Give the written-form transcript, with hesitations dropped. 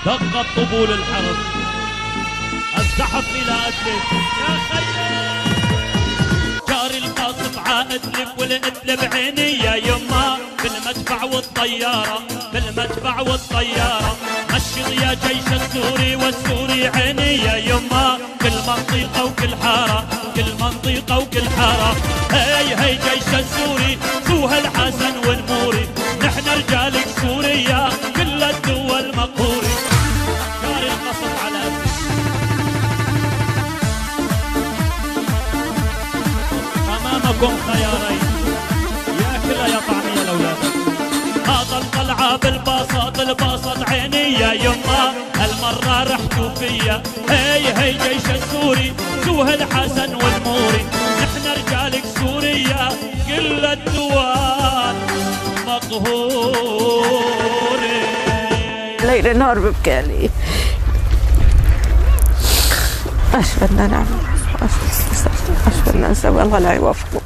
دقت طبول الحرب، الزحف إلى أدلب يا خيي. جاري القاصف عأدلب والأدلب عيني يا يما، بالمدفع والطيارة بالمدفع والطيارة. مشط يا جيش السوري والسوري عيني يا يما، كل منطقة وكل حارة كل منطقة وكل حارة. هي هي جيش السوري سوهل حسن والموري، نحن رجالك سوريا كل الدول مقهوري. جاري القصف على أمامكم خيارين، يا كلا يا طعمية لأولادك. هذا القلعة بالبساط البساط عيني يا يما، هالمرة رحتوا فيا. هي هي جيش السوري سوهل حسن والموري، نحن رجالك سوريا كل الدول مقهوري. ليل نهار ببكي عليه. ايش بدنا نعمل؟ ايش بدنا نسوي؟ الله لا يوفقه.